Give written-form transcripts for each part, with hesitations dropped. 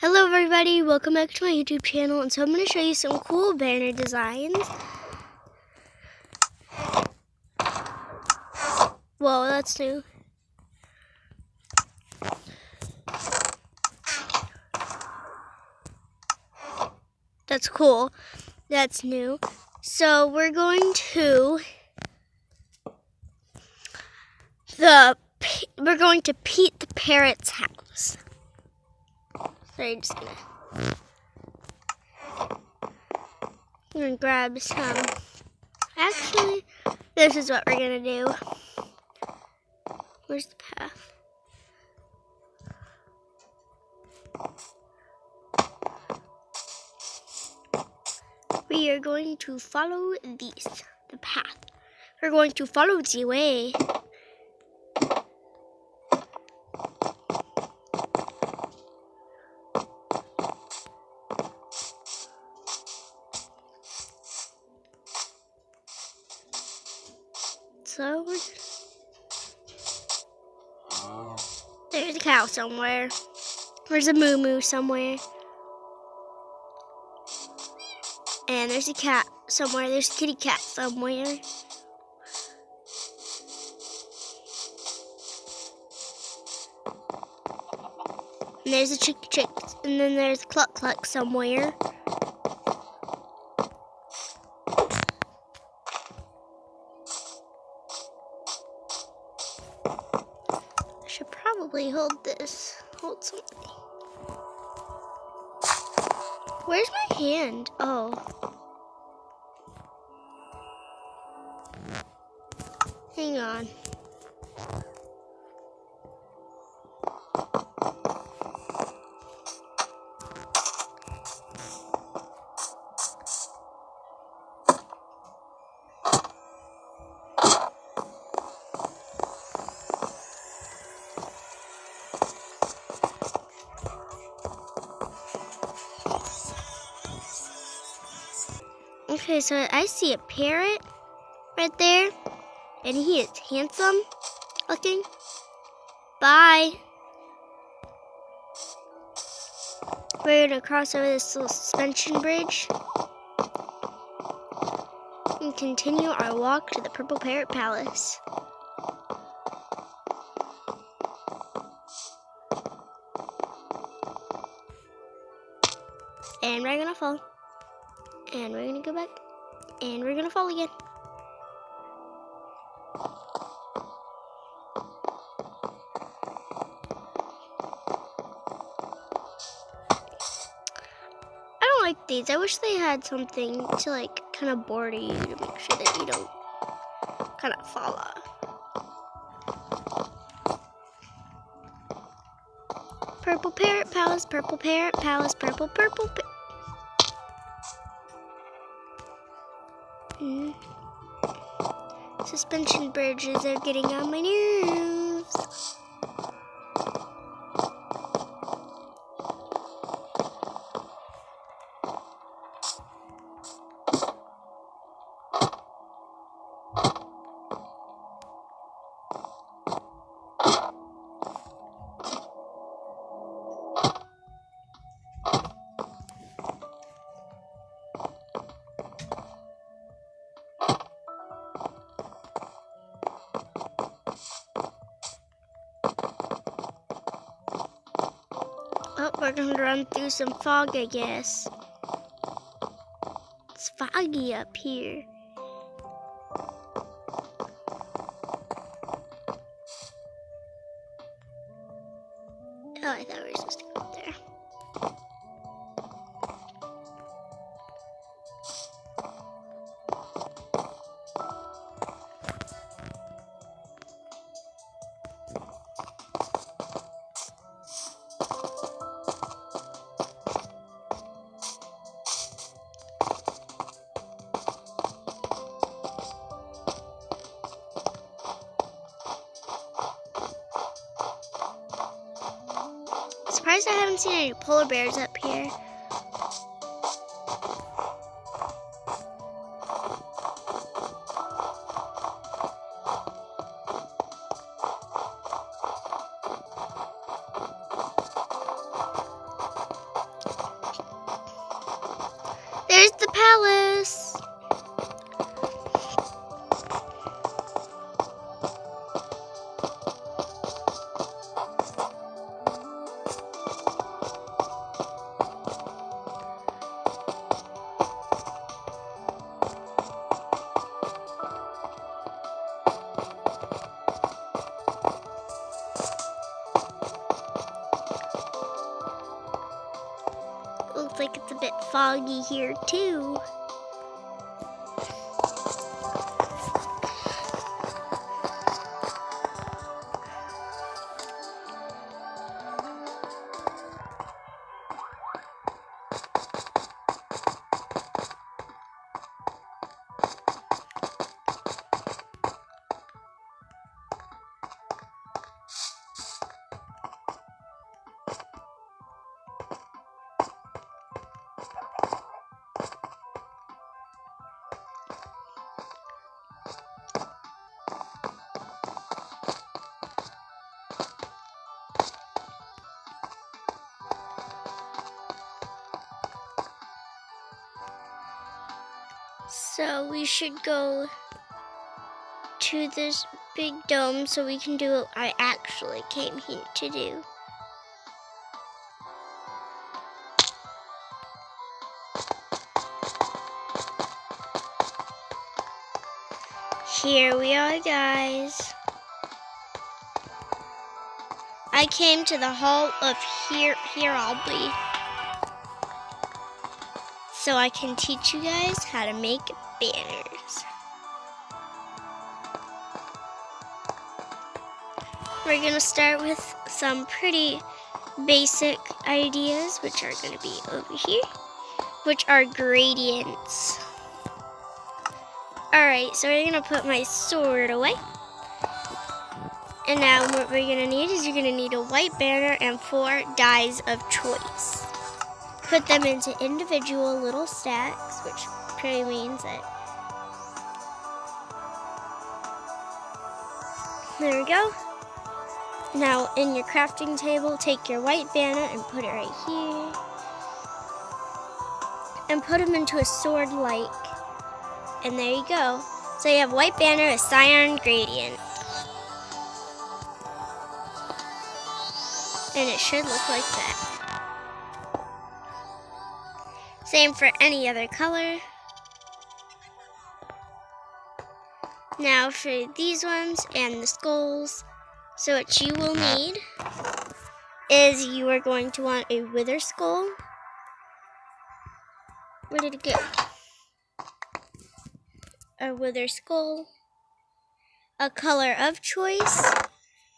Hello everybody, welcome back to my YouTube channel, and so I'm going to show you some cool banner designs. Whoa, that's new. That's cool. That's new. So we're going to Pete the Parrot's house. So you're just gonna grab some. Actually, this is what we're gonna do. Where's the path? We are going to follow the path. We're going to follow the way. So, there's a cow somewhere. There's a moo-moo somewhere. And there's a cat somewhere. There's a kitty cat somewhere. And there's a chick. And then there's a cluck somewhere. I should probably hold this. Hold something. Where's my hand? Oh. Hang on. Okay, so I see a parrot right there, and he is handsome looking. Bye. We're gonna cross over this little suspension bridge and continue our walk to the Purple Parrot Palace. And we're gonna fall. And we're gonna go back. And we're gonna fall again. I don't like these. I wish they had something to like kind of border you to make sure that you don't kind of fall off. Purple Parrot Palace, Purple Parrot Palace, Purple Parrot. Suspension bridges are getting on my nerves. Oh, we're gonna run through some fog, I guess. It's foggy up here. Oh, I thought we were supposed to go up there. Surprised I haven't seen any polar bears up here. Palace. Looks like it's a bit foggy here too. So we should go to this big dome so we can do what I actually came here to do. Here we are, guys. I came to the Hall of Heraldry so I can teach you guys how to make banners. We're gonna start with some pretty basic ideas, which are gonna be over here, which are gradients. Alright, so we're gonna put my sword away. And now what we're gonna need is you're gonna need a white banner and 4 dies of choice. Put them into individual little stacks, which pretty means that. There we go. Now in your crafting table, take your white banner and put it right here. And put them into a sword-like. And there you go. So you have white banner, a cyan gradient. And it should look like that. Same for any other color. Now for these ones and the skulls. So what you will need is you are going to want a wither skull. Where did it go? A wither skull, a color of choice,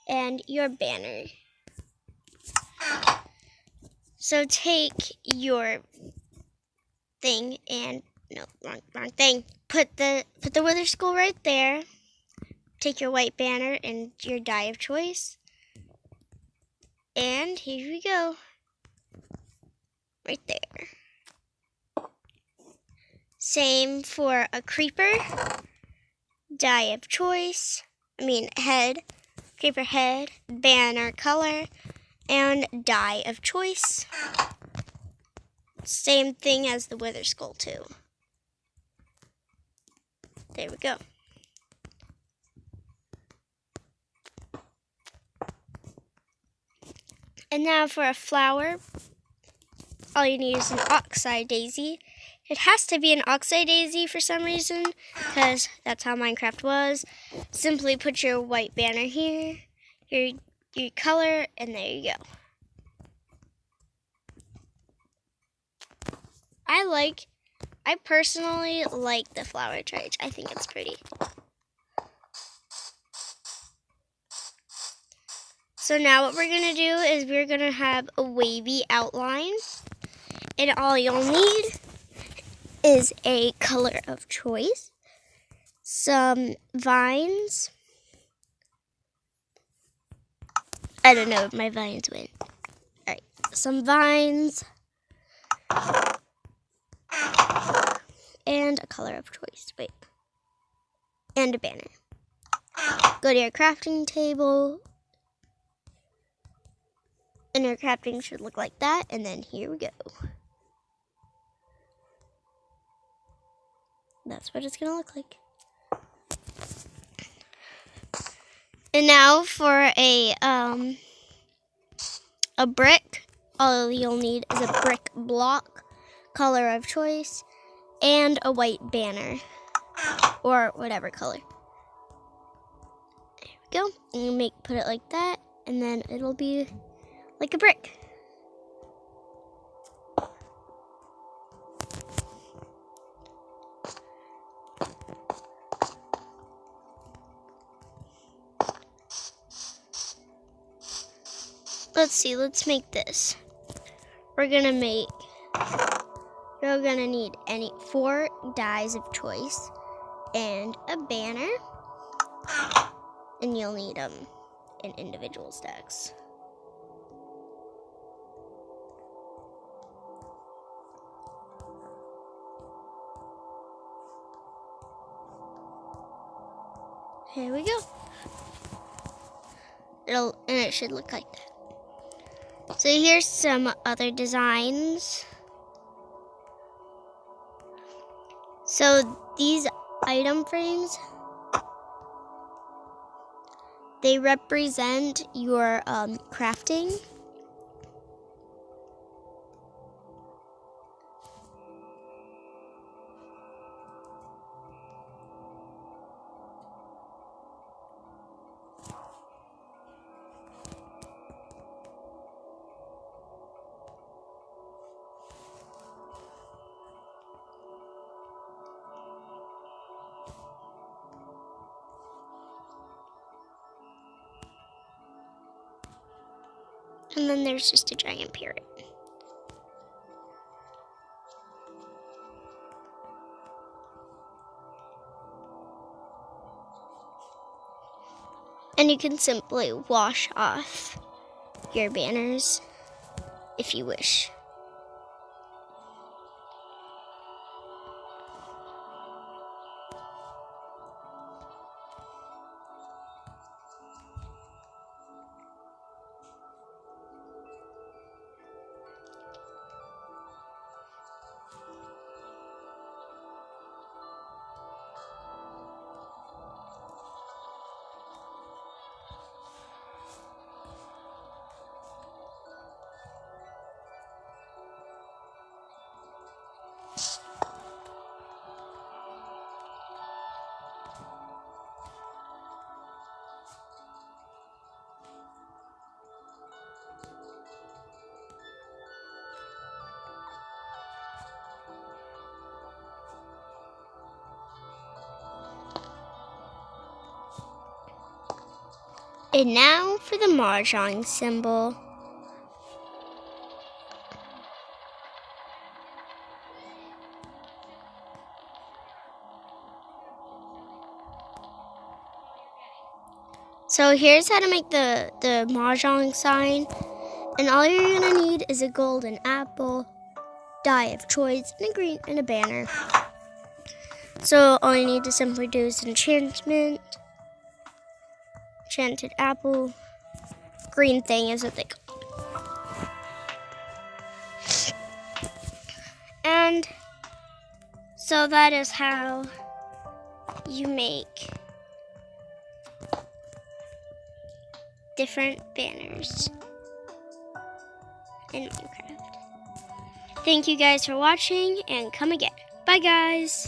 and your banner. So take your thing and wrong thing. Put the wither skull right there. Take your white banner and your die of choice. And here we go. Right there. Same for a creeper. Die of choice. Head. Creeper head. Banner color. And die of choice. Same thing as the wither skull too. There we go. And now for a flower, all you need is an oxeye daisy. It has to be an oxeye daisy for some reason, because that's how Minecraft was. Simply put your white banner here, your color, and there you go. I personally like the flower charge. I think it's pretty. So now what we're going to do is we're going to have a wavy outline. And all you'll need is a color of choice, some vines. I don't know if my vines went. Alright, some vines. And a color of choice. Wait. And a banner. Go to your crafting table. And your crafting should look like that. And then here we go. that's what it's gonna look like. And now for a brick, all you'll need is a brick block, color of choice, and a white banner, or whatever color. There we go. And you put it like that, and then it'll be like a brick. Let's see, let's make this. You're gonna need 4 dies of choice and a banner, and you'll need them in individual stacks. Here we go. It should look like that. So here's some other designs. So these item frames, they represent your crafting. And then there's just a giant parrot. And you can simply wash off your banners if you wish. And now for the mahjong symbol. So here's how to make the mahjong sign. And all you're gonna need is a golden apple, die of choice, and a green and a banner. So all you need to simply do is enchantment, enchanted apple, green thing is what they call it. And so that is how you make different banners in Minecraft. Thank you guys for watching, and come again. Bye guys!